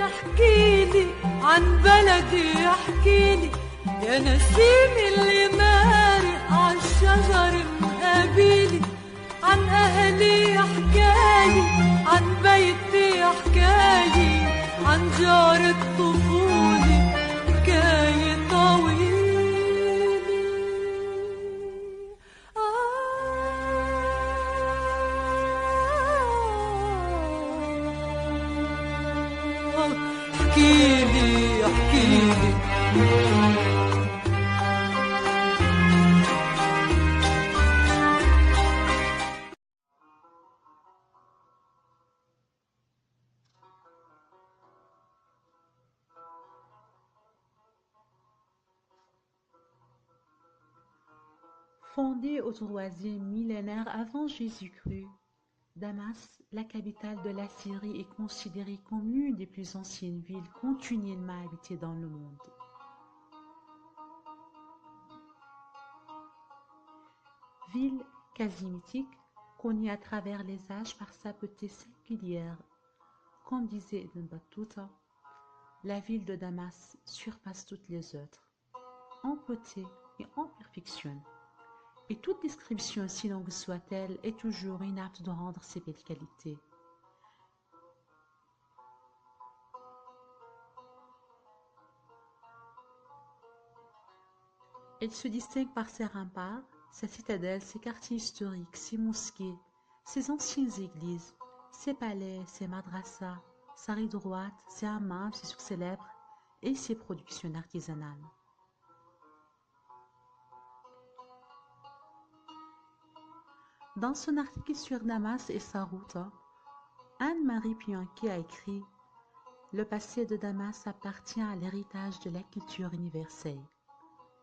احكيلي عن بلدي احكيلي يا نسيم اللي مارق عالشجر مقابلي عن أهلي حكاية عن بيتي حكاية عن جار الطفولة حكاية طويلة احكيلي احكيلي Fondée au troisième millénaire avant Jésus-Christ, Damas, la capitale de la Syrie, est considérée comme l'une des plus anciennes villes continuellement habitées dans le monde. Ville quasi mythique, connue à travers les âges par sa beauté singulière. Comme disait Ibn Battuta, la ville de Damas surpasse toutes les autres, en beauté et en perfection. Et toute description, si longue soit-elle, est toujours inapte de rendre ses belles qualités. Elle se distingue par ses remparts, sa citadelle, ses quartiers historiques, ses mosquées, ses anciennes églises, ses palais, ses madrasas, sa rue droite, ses hammams, ses souks célèbres et ses productions artisanales. Dans son article sur Damas et sa route, Anne-Marie Bianchi a écrit « Le passé de Damas appartient à l'héritage de la culture universelle.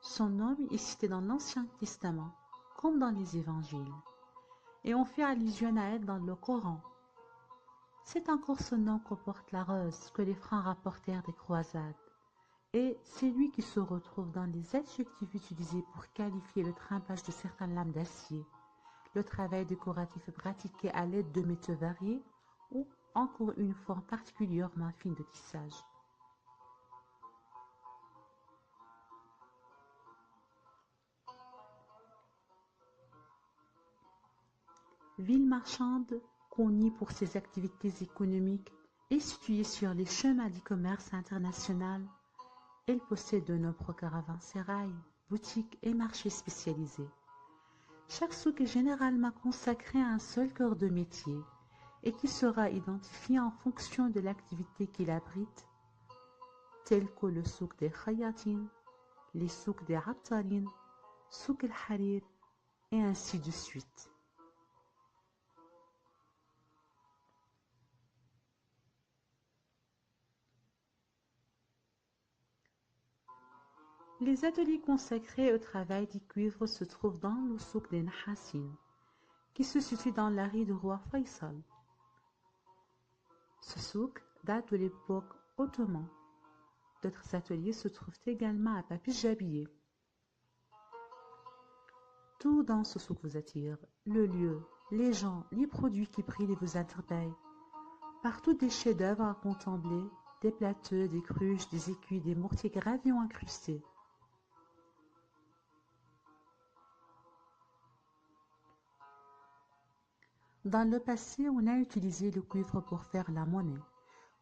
Son nom est cité dans l'Ancien Testament comme dans les Évangiles, et on fait allusion à elle dans le Coran. C'est encore ce nom que porte la rose que les Francs rapportèrent des croisades, et c'est lui qui se retrouve dans les adjectifs utilisés pour qualifier le trempage de certaines lames d'acier, le travail décoratif pratiqué à l'aide de métaux variés ou encore une forme particulièrement fine de tissage. Ville marchande, connue pour ses activités économiques et située sur les chemins du commerce international, elle possède de nombreux caravansérails, boutiques et marchés spécialisés. Chaque souk est généralement consacré à un seul cœur de métier et qui sera identifié en fonction de l'activité qu'il abrite, tels que le souk des Khayatin, les souks des Abtarin, souk el-Harir et ainsi de suite. Les ateliers consacrés au travail du cuivre se trouvent dans le souk des Nahassin, qui se situe dans la rue du roi Faisal. Ce souk date de l'époque ottomane. D'autres ateliers se trouvent également à Papy-Jabier. Tout dans ce souk vous attire, le lieu, les gens, les produits qui brillent et vous interpellent. Partout des chefs-d'œuvre à contempler, des plateaux, des cruches, des écus, des mortiers gravés ou incrustés. Dans le passé, on a utilisé le cuivre pour faire la monnaie,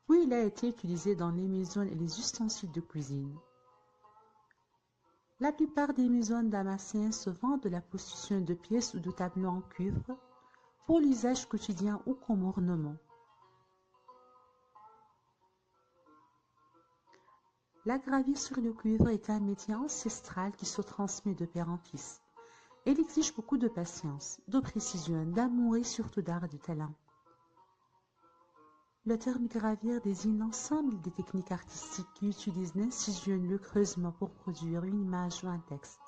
puis il a été utilisé dans les maisons et les ustensiles de cuisine. La plupart des maisons damascènes se vendent de la possession de pièces ou de tableaux en cuivre pour l'usage quotidien ou comme ornement. La gravure sur le cuivre est un métier ancestral qui se transmet de père en fils. Elle exige beaucoup de patience, de précision, d'amour et surtout d'art et de talent. Le terme gravure désigne l'ensemble des techniques artistiques qui utilisent l'incision et le creusement pour produire une image ou un texte.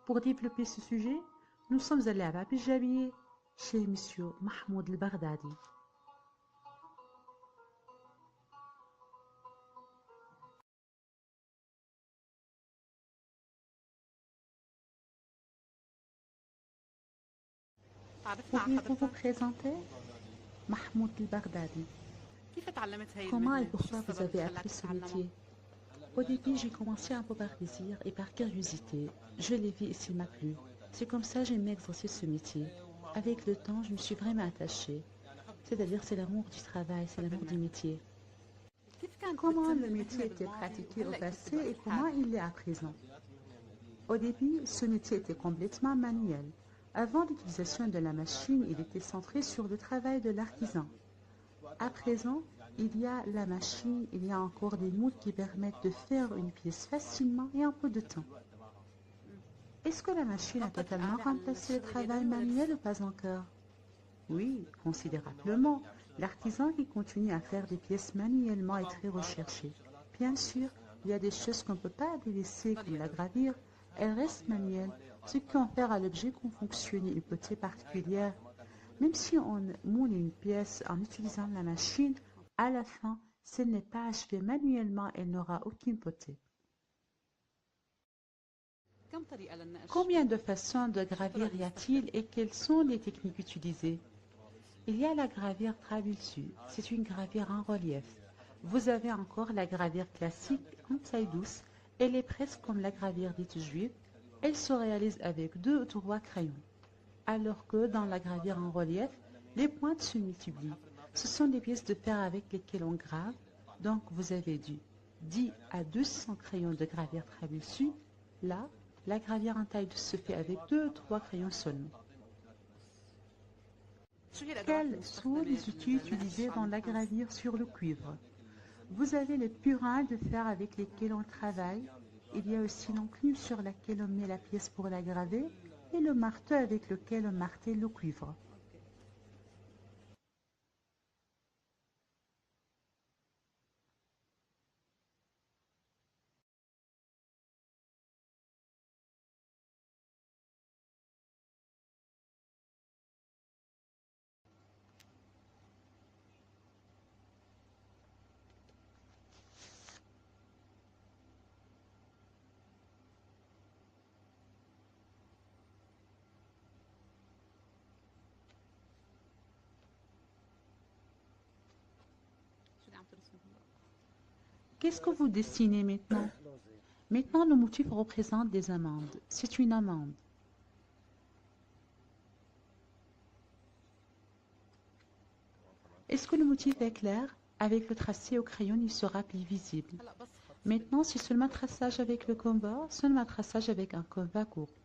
Pour développer ce sujet, nous sommes allés à Papy-Jabier chez M. Mahmoud el-Baghdadi. Pouvez-vous vous présenter? Mahmoud El-Baghdadi. كيف تعلمت هاي Comment et المهنة؟ شو pourquoi vous السبب avez اللي appris خلاك ce تتعلمها؟ métier? Au début, j'ai commencé un peu par plaisir et par curiosité. Je l'ai vu et s'il m'a plu. C'est comme ça que j'ai aimé exercer ce métier. Avec le temps, je me suis vraiment attachée. C'est-à-dire, c'est l'amour du travail, c'est l'amour du métier. كيف كانت Comment بتتم le métier المهنة était بالماضي pratiqué au وهلا كيف passé بالوقت et comment الحالي؟ il est à présent? Au début, ce métier était complètement manuel. Avant l'utilisation de la machine, il était centré sur le travail de l'artisan. À présent, il y a la machine, il y a encore des moules qui permettent de faire une pièce facilement et en peu de temps. Est-ce que la machine a totalement remplacé le travail manuel ou pas encore? Oui, considérablement. L'artisan qui continue à faire des pièces manuellement est très recherché. Bien sûr, il y a des choses qu'on ne peut pas délaisser comme la gravure. Elle reste manuelle, ce qui confère à l'objet qu'on fonctionne une potée particulière. Même si on moule une pièce en utilisant la machine, à la fin, si elle n'est pas achevée manuellement, elle n'aura aucune potée. كم طريقة للنقش؟ Combien de façons de gravir y a-t-il et quelles sont les techniques utilisées? Il y a la gravure trabeculsue, c'est une gravure en relief. Vous avez encore la gravure classique en taille douce, elle est presque comme la gravure dite juive, elle se réalise avec 2 ou 3 crayons. Alors que dans la gravure en relief, les pointes se multiplient. Ce sont des pièces de fer avec lesquelles on grave, donc vous avez du 10 à 200 crayons de gravure trabeculsue. Là, la gravure en taille douce se fait avec 2 ou 3 crayons seulement. Quels sont les outils utilisés dans la gravure sur le cuivre? Vous avez les purins de fer avec lesquels on travaille. Il y a aussi l'enclume sur laquelle on met la pièce pour la graver et le marteau avec lequel on martèle le cuivre. Qu'est-ce que vous dessinez maintenant? Maintenant, le motif représente des amandes. C'est une amande. Est-ce que le motif est clair? Avec le tracé au crayon, il sera plus visible. Maintenant, c'est seulement traçage avec le compas, seulement traçage avec un compas court.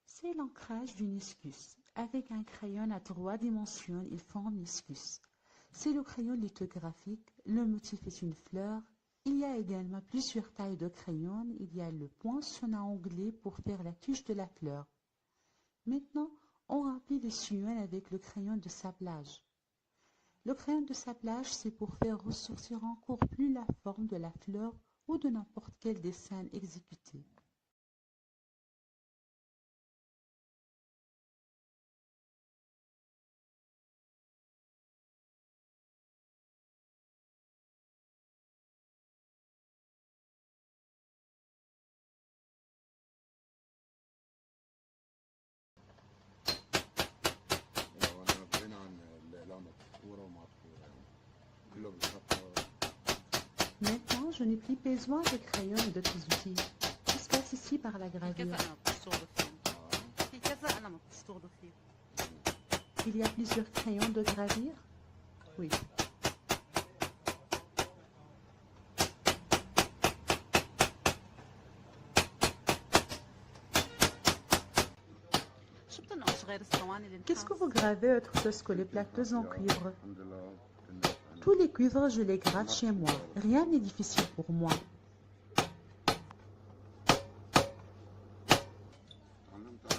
C'est l'ancrage d'une esquisse. Avec un crayon à 3 dimensions, il forme l'esquisse. C'est le crayon lithographique. Le motif est une fleur. Il y a également plusieurs tailles de crayon. Il y a le poinçon à onglet pour faire la tige de la fleur. Maintenant, on remplit le sillon avec le crayon de sablage. Le crayon de sablage, c'est pour faire ressortir encore plus la forme de la fleur ou de n'importe quel dessin exécuté. Maintenant, je n'ai plus besoin de crayons et d'autres outils. Tout se passe ici par la gravure. Il y a plusieurs crayons de gravure? Oui. Qu'est-ce que vous gravez autre chose que les plateaux en cuivre? Tous les cuivres, je les grave chez moi. Rien n'est difficile pour moi.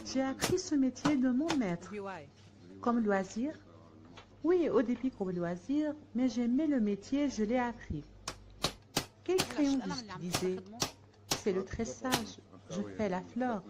J'ai appris ce métier de mon maître. Comme loisir? Oui, au début comme loisir, mais j'aimais le métier, je l'ai appris. Quel crayon vous utilisez? C'est le tressage. Je fais la fleur.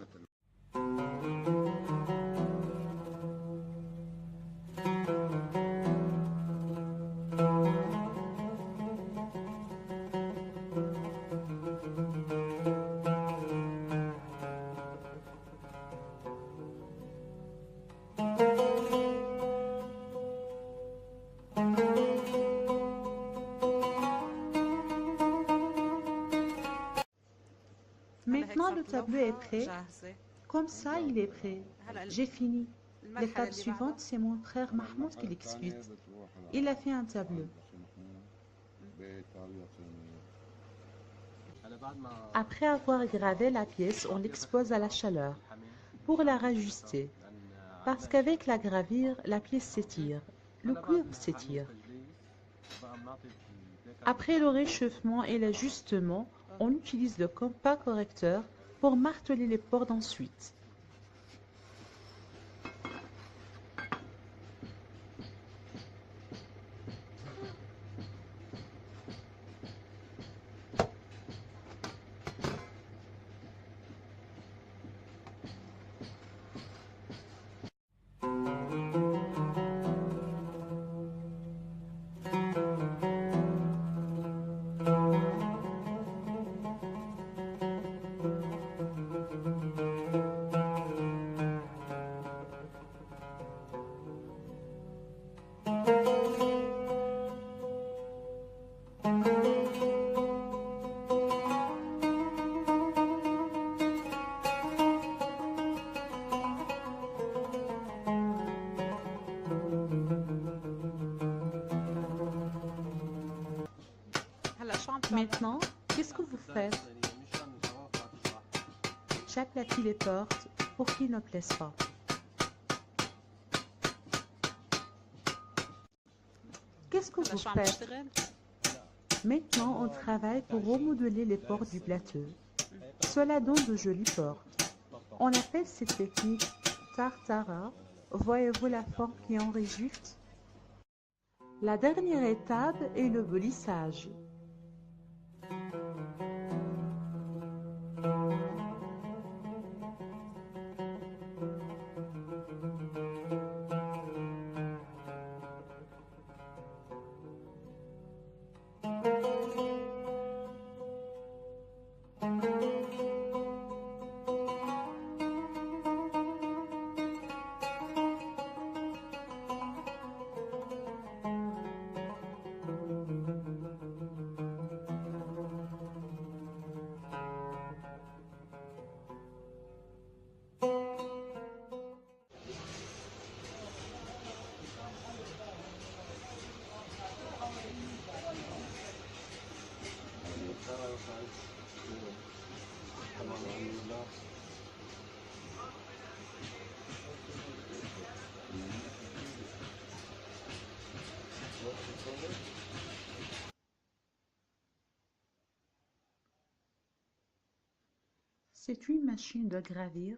Maintenant, le tableau est prêt. Comme ça, il est prêt. J'ai fini. L'étape suivante, c'est mon frère Mahmoud qui l'exécute. Il a fait un tableau. Après avoir gravé la pièce, on l'expose à la chaleur pour la rajuster. Parce qu'avec la gravure, la pièce s'étire. Le cuivre s'étire. Après le réchauffement et l'ajustement, on utilise le compas correcteur pour marteler les portes ensuite. Maintenant, qu'est-ce que vous faites? J'aplatis les portes pour qu'ils ne plaisent pas. Qu'est-ce que vous faites? Maintenant, on travaille pour remodeler les portes du plateau. Cela donne de jolies portes. On appelle cette technique tartara. Voyez-vous la forme qui en résulte? La dernière étape est le polissage. C'est une machine de gravure.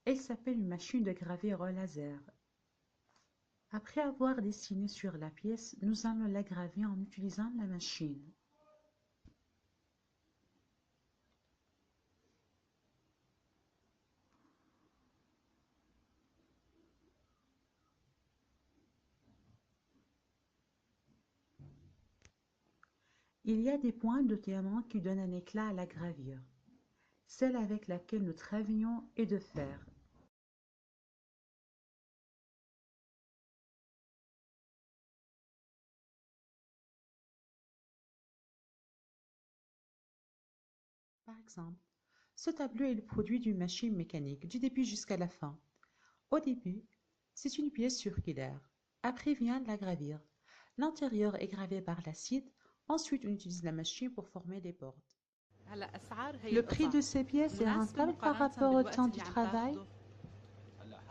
Elle s'appelle une machine de gravure au laser. Après avoir dessiné sur la pièce, nous allons la graver en utilisant la machine. Il y a des points de diamant qui donnent un éclat à la gravure. Celle avec laquelle nous travaillons est de fer. Par exemple, ce tableau est le produit d'une machine mécanique, du début jusqu'à la fin. Au début, c'est une pièce circulaire. Après vient la gravure. L'intérieur est gravé par l'acide. Ensuite, on utilise la machine pour former les portes. Le prix de ces pièces est rentable par rapport au temps du travail?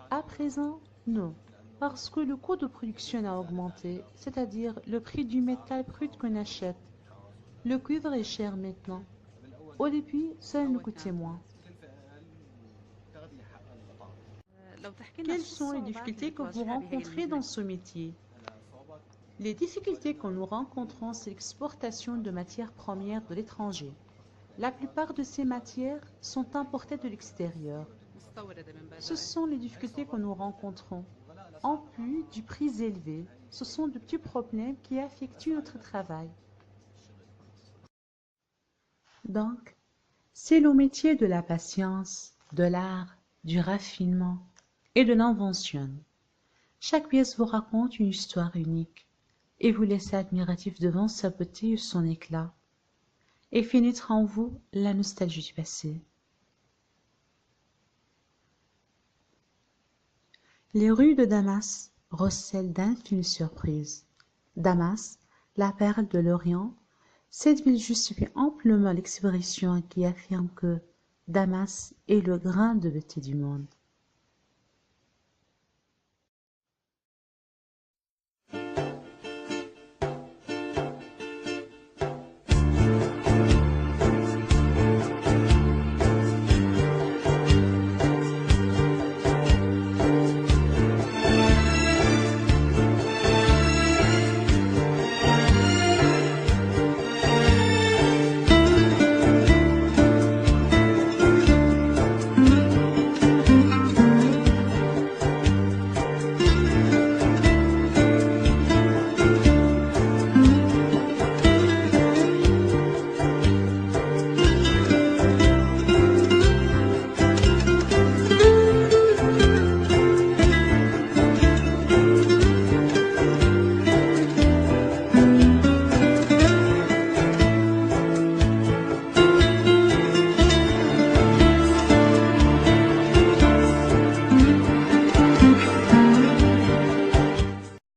À présent, non, parce que le coût de production a augmenté, c'est-à-dire le prix du métal brut qu'on achète. Le cuivre est cher maintenant. Au début, cela nous coûtait moins. Quelles sont les difficultés que vous rencontrez dans ce métier? Les difficultés que nous rencontrons, c'est l'exportation de matières premières de l'étranger. La plupart de ces matières sont importées de l'extérieur. Ce sont les difficultés que nous rencontrons. En plus du prix élevé, ce sont de petits problèmes qui affectent notre travail. Donc, c'est le métier de la patience, de l'art, du raffinement et de l'invention. Chaque pièce vous raconte une histoire unique et vous laisse admiratif devant sa beauté et son éclat, et fait naître en vous la nostalgie du passé. Les rues de Damas recèlent d'infimes surprises. Damas, la perle de l'Orient, cette ville justifie amplement l'expression qui affirme que Damas est le grain de beauté du monde.